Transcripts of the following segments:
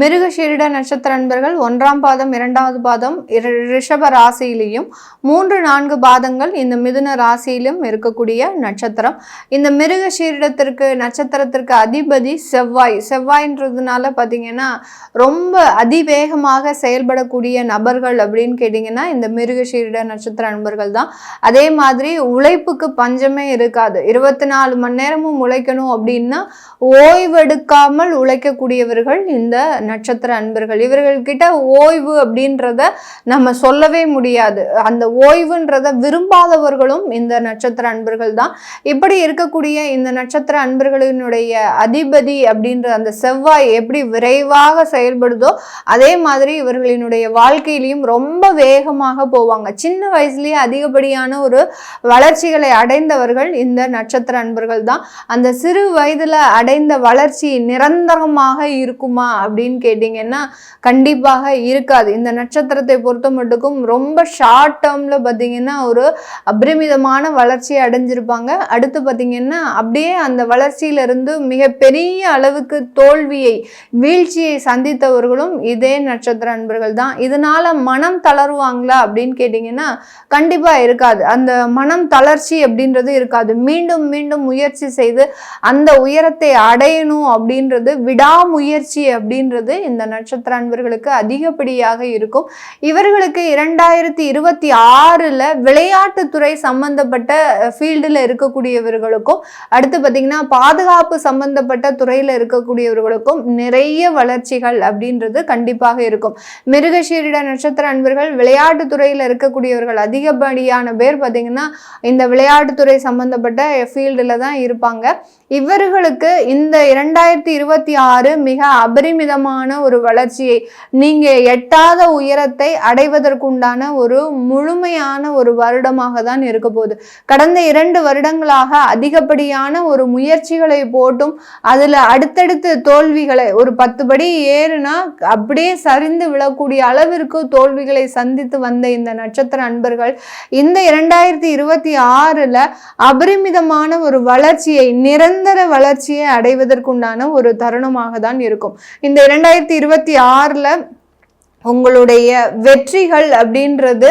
மிருகசீரிட நட்சத்திர அன்பர்கள் 1ஆம் பாதம் 2வது பாதம் ரிஷப ராசியிலையும் 3-4 பாதங்கள் இந்த மிதுன ராசியிலும் இருக்கக்கூடிய நட்சத்திரம். இந்த மிருகசீரிடத்திற்கு நட்சத்திரத்திற்கு அதிபதி செவ்வாய்ன்றதுனால பார்த்தீங்கன்னா ரொம்ப அதிவேகமாக செயல்படக்கூடிய நபர்கள் அப்படின்னு கேட்டிங்கன்னா இந்த மிருகசீரிட நட்சத்திர அன்பர்கள் தான். அதே மாதிரி உழைப்புக்கு பஞ்சமே இருக்காது. 24 மணி நேரமும் உழைக்கணும் அப்படின்னா ஓய்வெடுக்காமல் உழைக்கக்கூடியவர்கள் இந்த நட்சத்திர அன்பர்கள். இவர்கள்கிட்ட ஓய்வு அப்படின்றத நம்ம சொல்லவே முடியாது. அந்த ஓய்வுன்றத விரும்பாதவர்களும் இந்த நட்சத்திர அன்பர்கள் தான். இப்படி இருக்கக்கூடிய இந்த நட்சத்திர அன்பர்களினுடைய அதிபதி அப்படின்ற அந்த செவ்வாய் எப்படி விரைவாக செயல்படுதோ அதே மாதிரி இவர்களினுடைய வாழ்க்கையிலையும் ரொம்ப வேகமாக போவாங்க. சின்ன வயசுலயே அதிகப்படியான ஒரு வளர்ச்சிகளை அடைந்தவர்கள் இந்த நட்சத்திர அன்பர்கள் தான். அந்த சிறு வயதுல அடைந்த வளர்ச்சி நிரந்தரமாக இருக்குமா அப்படின்னு கேட்டீங்கன்னா கண்டிப்பாக இருக்காது. இந்த நட்சத்திரத்தை பொறுத்த மட்டுக்கும் ரொம்ப ஷார்ட் டேர்ம்ல பார்த்தீங்கன்னா ஒரு அபரிமிதமான வளர்ச்சியை அடைஞ்சிருப்பாங்க. அடுத்து பார்த்தீங்கன்னா அப்படியே அந்த வளர்ச்சியிலிருந்து மிகப்பெரிய அளவுக்கு தோல்வியை வீழ்ச்சியை சந்தித்தவர்களும் இதே நட்சத்திர அன்பர்கள் தான். இதனால மனம் தளருவாங்களா அப்படின்னு கேட்டீங்கன்னா கண்டிப்பா இருக்காது. அந்த மனம் தளர்ச்சி அப்படின்றது இருக்காது. மீண்டும் மீண்டும் முயற்சி செய்து அந்த உயரத்தை அடையணும் அப்படின்றது விடாமுயற்சி அப்படின்றது இந்த நட்சத்திர அன்பர்களுக்கு அதிகப்படியாக இருக்கும். இவர்களுக்கு 2026ல விளையாட்டுத்துறை சம்பந்தப்பட்ட ஃபீல்டில் இருக்கக்கூடியவர்களுக்கும் அடுத்து பார்த்தீங்கன்னா பாதுகாப்பு சம்பந்தப்பட்ட துறையில் இருக்கக்கூடியவர்களுக்கும் நிறைய வளர்ச்சிகள் அப்படின்றது கண்டிப்பாக இருக்கும். மிருகசீரிட நட்சத்திர அன்பர்கள் விளையாட்டு துறையில் இருக்கக்கூடியவர்கள் அதிகப்படியான பேர் பார்த்தீங்கன்னா இந்த விளையாட்டுத்துறை சம்பந்தப்பட்ட ஃபீல்டில் தான் இருப்பாங்க. இவர்களுக்கு இந்த 2026 மிக அபரிமிதமான ஒரு வளர்ச்சியை நீங்க எட்டாத உயரத்தை அடைவதற்குண்டான ஒரு முழுமையான ஒரு வருடமாக தான் இருக்க போகுது. கடந்த 2 வருடங்களாக அதிகப்படியான ஒரு முயற்சிகளை போட்டும் அதுல அடுத்தடுத்து தோல்விகளை ஒரு 10 படி ஏறுனா அப்படியே சரிந்து விழக்கூடிய அளவிற்கு தோல்விகளை சந்தித்து வந்த இந்த நட்சத்திர அன்பர்கள் இந்த 2026ல அபரிமிதமான ஒரு வளர்ச்சியை நிரந்தர வளர்ச்சியை அடைவதற்குண்டான ஒரு தருணமாக தான் இருக்கும். இந்த 2026ல உங்களுடைய வெற்றிகள் அப்படின்றது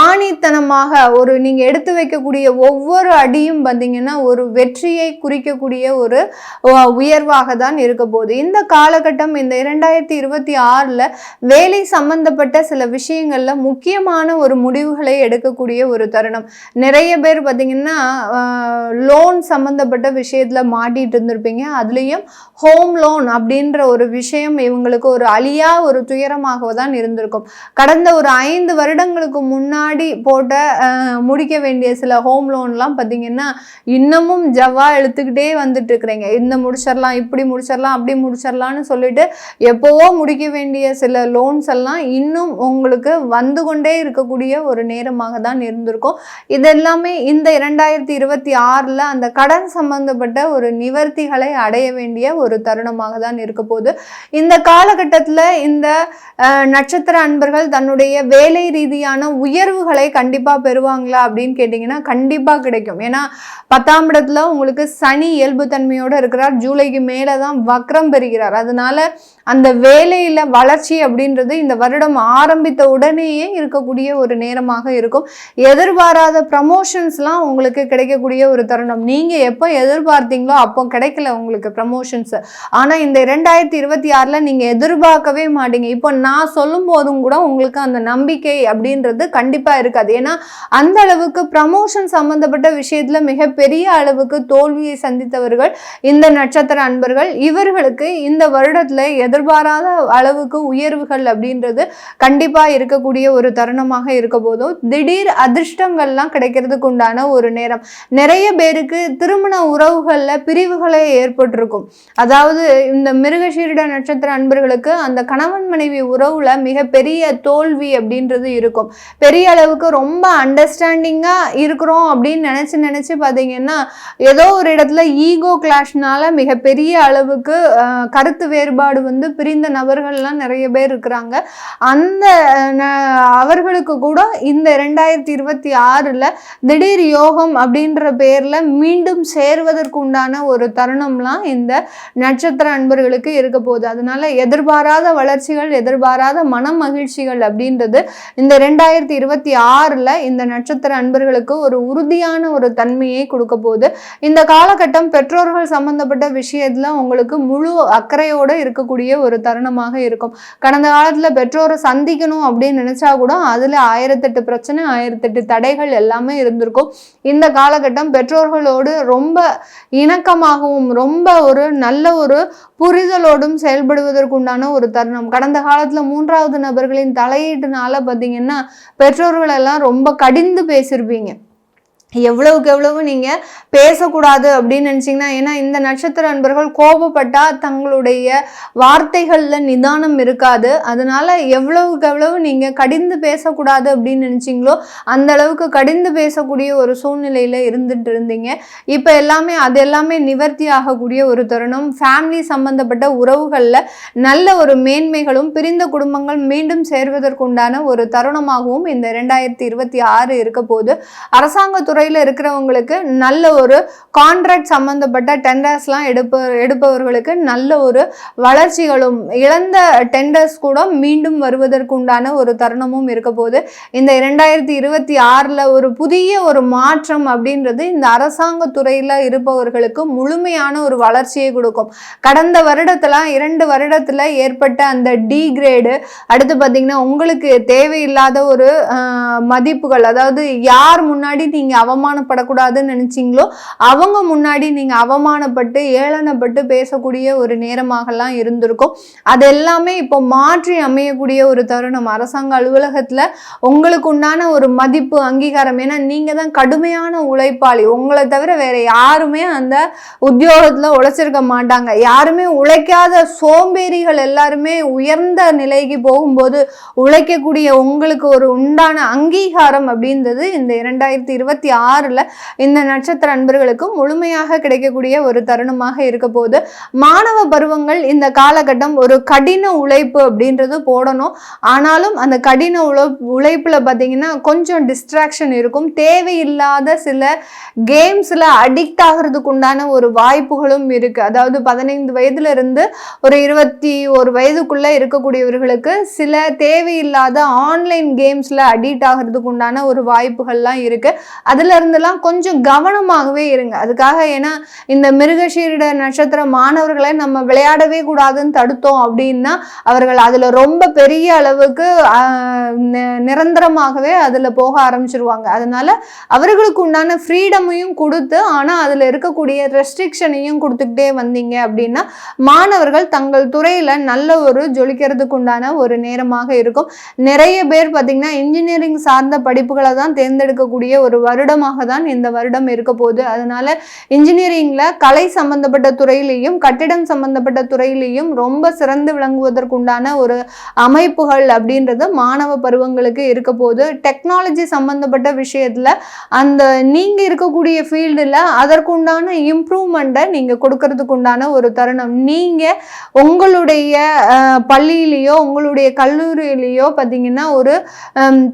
ஆணித்தனமாக ஒரு நீங்க எடுத்து வைக்கக்கூடிய ஒவ்வொரு அடியும் பார்த்தீங்கன்னா ஒரு வெற்றியை குறிக்கக்கூடிய ஒரு உயர்வாக தான் இருக்க போகுது. இந்த காலகட்டம் இந்த 2026ல வேலை சம்பந்தப்பட்ட சில விஷயங்கள்ல முக்கியமான ஒரு முடிவுகளை எடுக்கக்கூடிய ஒரு தருணம். நிறைய பேர் பார்த்தீங்கன்னா லோன் சம்பந்தப்பட்ட விஷயத்துல மாட்டிட்டு இருந்திருப்பீங்க. அதுலேயும் ஹோம் லோன் அப்படின்ற ஒரு விஷயம் இவங்களுக்கு ஒரு அழியா ஒரு துயரமாக தான் இருந்திருக்கும். கடந்த ஒரு 5 வருடங்களுக்கு முன்னாடி போட்ட முடிக்க வேண்டிய சில ஹோம் லோன்லாம் பார்த்தீங்கன்னா இன்னமும் ஜவ்வா எழுத்துக்கிட்டே வந்துட்டு இருக்கிறீங்க. இந்த முடிச்சிடலாம், இப்படி முடிச்சிடலாம், அப்படி முடிச்சிடலான்னு சொல்லிட்டு எப்போவோ முடிக்க வேண்டிய சில லோன்ஸ் எல்லாம் இன்னும் உங்களுக்கு வந்து கொண்டே இருக்கக்கூடிய ஒரு நேரமாக தான் இருந்திருக்கும். இதெல்லாமே இந்த 2026ல அந்த கடன் சம்பந்தப்பட்ட ஒரு நிவர்த்திகளை அடைய வேண்டிய ஒரு தருணமாக தான் இருக்க போகுது. இந்த காலகட்டத்தில் இந்த நட்சத்திர அன்பர்கள் தன்னுடைய வேலை ரீதியான உயர்வுகளை கண்டிப்பா பெறுவாங்களா அப்படின்னு கேட்டீங்கன்னா கண்டிப்பா கிடைக்கும். ஏன்னா 10ஆம் இடத்துல உங்களுக்கு சனி இயல்புத்தன்மையோட இருக்கிறார். ஜூலைக்கு மேலதான் வக்ரம் பெறுகிறார். அதனால அந்த வேலையில வளர்ச்சி அப்படின்றது இந்த வருடம் ஆரம்பித்த உடனேயே இருக்கக்கூடிய ஒரு நேரமாக இருக்கும். எதிர்பாராத ப்ரமோஷன்ஸ்லாம் உங்களுக்கு கிடைக்கக்கூடிய ஒரு தருணம். நீங்க எப்போ எதிர்பார்த்தீங்களோ அப்போ கிடைக்கல உங்களுக்கு ப்ரமோஷன்ஸ். ஆனா இந்த 2026ல நீங்க எதிர்பார்க்கவே மாட்டீங்க. இப்போ நான் சொல்லும் போதும் கூட உங்களுக்கு அந்த நம்பிக்கை அப்படின்றது கண்டிப்பா இருக்காது. ஏன்னா அந்த அளவுக்கு ப்ரமோஷன் சம்பந்தப்பட்ட விஷயத்துல மிகப்பெரிய அளவுக்கு தோல்வியை சந்தித்தவர்கள் இந்த நட்சத்திர அன்பர்கள். இவர்களுக்கு இந்த வருடத்துல எதிர்பாராத அளவுக்கு உயர்வுகள் அப்படின்றது கண்டிப்பா இருக்கக்கூடிய ஒரு தருணமாக இருக்க போதும் திடீர் அதிர்ஷ்டங்கள்லாம் கிடைக்கிறதுக்கு உண்டான ஒரு நேரம். நிறைய பேருக்கு திருமண உறவுகள்ல பிரிவுகளே ஏற்பட்டிருக்கும். அதாவது இந்த மிருகசீரிட நட்சத்திர அன்பர்களுக்கு அந்த கணவன் மனைவி உறவுல மிகப்பெரிய தோல்வி அப்படின்றது இருக்கும். பெரிய அளவுக்கு ரொம்ப அண்டர்ஸ்டாண்டிங்காக இருக்கிறோம் அப்படின்னு நினச்சி பார்த்தீங்கன்னா ஏதோ ஒரு இடத்துல ஈகோ கிளாஷ்னால மிகப்பெரிய அளவுக்கு கருத்து வேறுபாடு வந்து பிரிந்த நபர்கள்லாம் நிறைய பேர் இருக்கிறாங்க. அந்த அவர்களுக்கு கூட இந்த 2026 திடீர் யோகம் அப்படின்ற பேர்ல மீண்டும் சேர்வதற்கு உண்டான ஒரு தருணம்லாம் இந்த நட்சத்திர அன்பர்களுக்கு இருக்க போகுது. அதனால எதிர்பாராத வளர்ச்சிகள், எதிர்பாராத மன மகிழ்ச்சிகள் அப்படின்றது இந்த 2026 இந்த நட்சத்திர அன்பர்களுக்கு ஒரு உறுதியான ஒரு தன்மையை கொடுக்க போகுது. இந்த காலகட்டம் பெற்றோர்கள் சம்பந்தப்பட்ட விஷயத்துல உங்களுக்கு முழு அக்கறையோடு இருக்கக்கூடிய ஒரு தருணமாக இருக்கும். கடந்த காலத்துல பெற்றோரை சந்திக்கணும் அப்படின்னு நினைச்சா கூட அதுல 1008 பிரச்சனை, 1008 தடைகள் எல்லாமே இருந்திருக்கும். இந்த காலகட்டம் பெற்றோர்களோடு ரொம்ப இணக்கமாகவும் ரொம்ப ஒரு நல்ல ஒரு புரிதலோடும் செயல்படுவதற்கு உண்டான ஒரு தருணம். கடந்த காலத்துல 3வது நபர்களின் தலையீட்டுனால பார்த்தீங்கன்னா பெற்றோர்கள் எல்லாம் ரொம்ப கடிந்து பேசியிருப்பீங்க. எவ்வளவுக்கு எவ்வளவு நீங்க பேசக்கூடாது அப்படின்னு நினைச்சீங்கன்னா, ஏன்னா இந்த நட்சத்திர அன்பர்கள் கோபப்பட்டா தங்களுடைய வார்த்தைகள்ல நிதானம் இருக்காது. அதனால எவ்வளவுக்கு எவ்வளவு நீங்க கடிந்து பேசக்கூடாது அப்படின்னு நினைச்சீங்களோ அந்த அளவுக்கு கடிந்து பேசக்கூடிய ஒரு சூழ்நிலையில இருந்துட்டு இருந்தீங்க. இப்ப அது எல்லாமே நிவர்த்தி ஆகக்கூடிய ஒரு தருணம். ஃபேமிலி சம்பந்தப்பட்ட உறவுகள்ல நல்ல ஒரு மேன்மைகளும், பிரிந்த குடும்பங்கள் மீண்டும் சேர்வதற்குண்டான ஒரு தருணமாகவும் இந்த 2026 இருக்க போது. அரசாங்க துறையில இருக்கிறவங்களுக்கு நல்ல ஒரு கான்ட்ராக்ட் சம்பந்தப்பட்ட டெண்டர்ஸ்லாம் எடுப்பவர்களுக்கு நல்ல ஒரு வளர்ச்சிகளும், இழந்த டெண்டர்ஸ் கூட மீண்டும் வருவதற்கு உண்டான ஒரு தருணமும் இருக்க போது. இந்த 2026 ஒரு புதிய ஒரு மாற்றம் அப்படின்றது இந்த அரசாங்க துறையில இருப்பவர்களுக்கு முழுமையான ஒரு வளர்ச்சியை கொடுக்கும். கடந்த வருடத்துல 2 வருடத்துல ஏற்பட்ட அந்த டிகிரேடு, அடுத்து பார்த்தீங்கன்னா உங்களுக்கு தேவையில்லாத ஒரு மதிப்புகள், அதாவது யார் முன்னாடி நீங்க அவமானப்படக்கூடாதுன்னு நினைச்சீங்களோ அவங்க முன்னாடி நீங்க அவமானப்பட்டு ஏளனப்பட்டு பேசக்கூடிய ஒரு நேரமாகலாம் இருந்திருக்கும். அது எல்லாமே இப்போ மாற்றி அமையக்கூடிய ஒரு தருணம். அரசாங்க அலுவலகத்துல உங்களுக்கு உண்டான ஒரு மதிப்பு, அங்கீகாரம். ஏன்னா நீங்க தான் கடுமையான உழைப்பாளி. உங்களை தவிர வேற யாருமே அந்த உத்தியோகத்துல உழைச்சிருக்க மாட்டாங்க. யாருமே உழைக்காத சோம்பேறிகள் எல்லாருமே உயர்ந்த நிலைக்கு போகும்போது உழைக்கக்கூடிய உங்களுக்கு ஒரு உண்டான அங்கீகாரம் அப்படின்றது இந்த 2026 இந்த நட்சத்திர அன்பர்களுக்கு முழுமையாக கிடைக்கக்கூடிய ஒரு தருணமாக இருக்க போது. மாணவ பருவங்கள் இந்த காலகட்டம் ஒரு கடின உழைப்பு அப்படின்றது போடணும். ஆனாலும் அந்த கடின உழைப்புல பார்த்தீங்கன்னா கொஞ்சம் டிஸ்ட்ராக்ஷன் இருக்கும். தேவையில்லாத சில கேம்ஸ்ல அடிக்ட் ஆகிறதுக்கு உண்டான ஒரு வாய்ப்புகளும் இருக்கு. அதாவது 15 வயதுல இருந்து ஒரு 21 வயதுக்குள்ள இருக்கக்கூடியவர்களுக்கு சில தேவையில்லாத ஆன்லைன் கேம்ஸ்ல அடிக்ட் ஆகிறதுக்கு உண்டான ஒரு வாய்ப்புகள்லாம் இருக்கு. அதுல இருந்தெல்லாம் கொஞ்சம் கவனமாகவே இருங்க. அதுக்காக ஏன்னா இந்த மிருகசீரிட நட்சத்திர மாணவர்களை நம்ம விளையாடவே கூடாதுன்னு தடுத்தோம் அப்படின்னா அவர்கள் அதுல ரொம்ப பெரிய அளவுக்கு நிரந்தரமாகவே அதுல போக ஆரம்பிச்சிருவாங்க. அதனால அவர்களுக்கு உண்டான ஃப்ரீடமையும் கொடுத்து, ஆனா அதுல இருக்கக்கூடிய ரெஸ்ட்ரிக்ஷனையும் கொடுத்துக்கிட்டே வந்தீங்க அப்படின்னா மாணவர்கள் தங்கள் துறையில நல்ல ஒரு ஜொலிக்கிறதுக்கு உண்டான ஒரு நேரமாக இருக்கும். நிறைய பேர் பார்த்தீங்கன்னா இன்ஜினியரிங் சார்ந்த படிப்புகளை தான் தேர்ந்தெடுக்கக்கூடிய ஒரு வருடமாக தான் இந்த வருடம் இருக்க போகுது. அதனால இன்ஜினியரிங்ல கலை சம்பந்தப்பட்ட துறையிலையும் கட்டிடம் சம்பந்தப்பட்ட துறையிலையும் ரொம்ப சிறந்து விளங்குவதற்குண்டான ஒரு அமைப்புகள் அப்படின்றது மாணவ பருவங்களுக்கு இருக்க போது. டெக்னாலஜி சம்பந்தப்பட்ட விஷயத்துல அந்த நீங்க இருக்கக்கூடிய ஃபீல்டுல அதற்குண்டான இம்ப்ரூவ்மெண்ட்டை நீங்க கொடுக்கறதுக்கு உண்டான ஒரு தருணம். நீங்க உங்களுடைய பள்ளியிலேயோ உங்களுடைய கல்லூரியிலேயோ பார்த்தீங்கன்னா ஒரு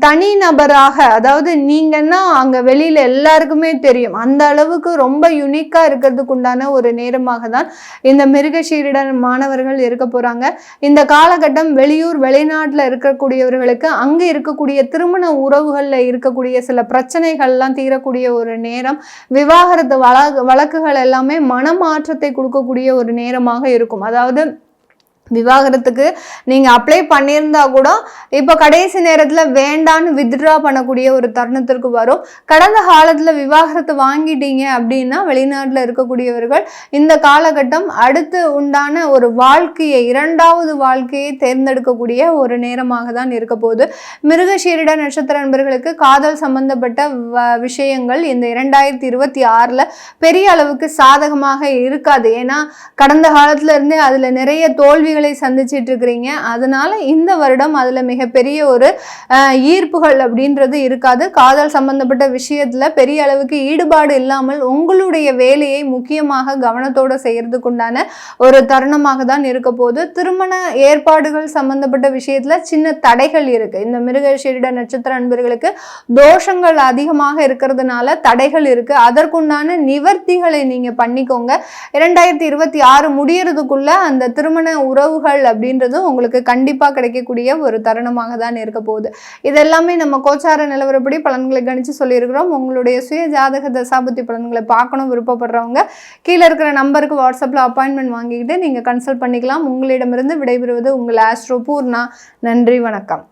தனி நபராக, அதாவது நீங்கன்னா அங்க வெளியில எல்லாருக்குமே தெரியும், அந்த அளவுக்கு ரொம்ப யுனிக்கா இருக்கிறதுக்கு உண்டான ஒரு நேரமாக தான் இந்த மிருகசீரிட மாணவர்கள் இருக்க போறாங்க. இந்த காலகட்டம் வெளியூர் வெளிநாட்டுல இருக்கக்கூடியவர்களுக்கு அங்க இருக்கக்கூடிய திருமண உறவுகள்ல இருக்கக்கூடிய சில பிரச்சனைகள்லாம் தீரக்கூடிய ஒரு நேரம். விவாகரத்து வழக்குகள் எல்லாமே மனமாற்றத்தை கொடுக்கக்கூடிய ஒரு நேரமாக இருக்கும். அதாவது விவாகரத்துக்கு நீங்க அப்ளை பண்ணியிருந்தா கூட இப்போ கடைசி நேரத்துல வேண்டான்னு வித்ட்ரா பண்ணக்கூடிய ஒரு தருணத்திற்கு வரும். கடந்த காலத்துல விவாகரத்து வாங்கிட்டீங்க அப்படின்னா வெளிநாட்டுல இருக்கக்கூடியவர்கள் இந்த காலகட்டம் அடுத்து உண்டான ஒரு வாழ்க்கையை, 2வது வாழ்க்கையை தேர்ந்தெடுக்கக்கூடிய ஒரு நேரமாக தான் இருக்க போகுது. மிருகசீரிட நட்சத்திர நண்பர்களுக்கு காதல் சம்பந்தப்பட்ட விஷயங்கள் இந்த 2026 பெரிய அளவுக்கு சாதகமாக இருக்காது. ஏன்னா கடந்த காலத்துல இருந்தே அதுல நிறைய தோல்விகள் தடைகளை சந்திச்சிட்டு இருக்கிறீங்க. அதனால இந்த வருடம் அதுல மிகப்பெரிய ஒரு ஈர்ப்புகள் அப்படின்றது இருக்காது. காதல் சம்பந்தப்பட்ட விஷயத்துல பெரிய அளவுக்கு ஈடுபாடு இல்லாமல் உங்களுடைய வேலையை முக்கியமாக கவனத்தோட செய்யறதுக்கு உண்டான ஒரு தருணமாக தான் இருக்க போது. திருமண ஏற்பாடுகள் சம்பந்தப்பட்ட விஷயத்துல சின்ன தடைகள் இருக்கு. இந்த மிருகசீரிட நட்சத்திர அன்பர்களுக்கு தோஷங்கள் அதிகமாக இருக்கிறதுனால தடைகள் இருக்கு. அதற்குண்டான நிவர்த்திகளை நீங்க பண்ணிக்கோங்க. 2026 முடியறதுக்குள்ள அந்த திருமண உறவுகள் அப்படின்றது உங்களுக்கு கண்டிப்பா கிடைக்கக்கூடிய ஒரு தருணமாக தான் இருக்க போகுது. இதெல்லாமே நம்ம கோச்சார நிலவரப்படி பலன்களை கணிச்சு சொல்லியிருக்கிறோம். உங்களுடைய சுய ஜாதக தசாபுத்தி பலன்களை பார்க்கணும் விருப்பப்படுறவங்க கீழே இருக்கிற நம்பருக்கு வாட்ஸ்அப்ல அப்பாயின்மெண்ட் வாங்கிக்கிட்டு நீங்க கன்சல்ட் பண்ணிக்கலாம். உங்களிடமிருந்து விடைபெறுவது உங்கள் ஆஸ்ட்ரோ பூர்ணா. நன்றி, வணக்கம்.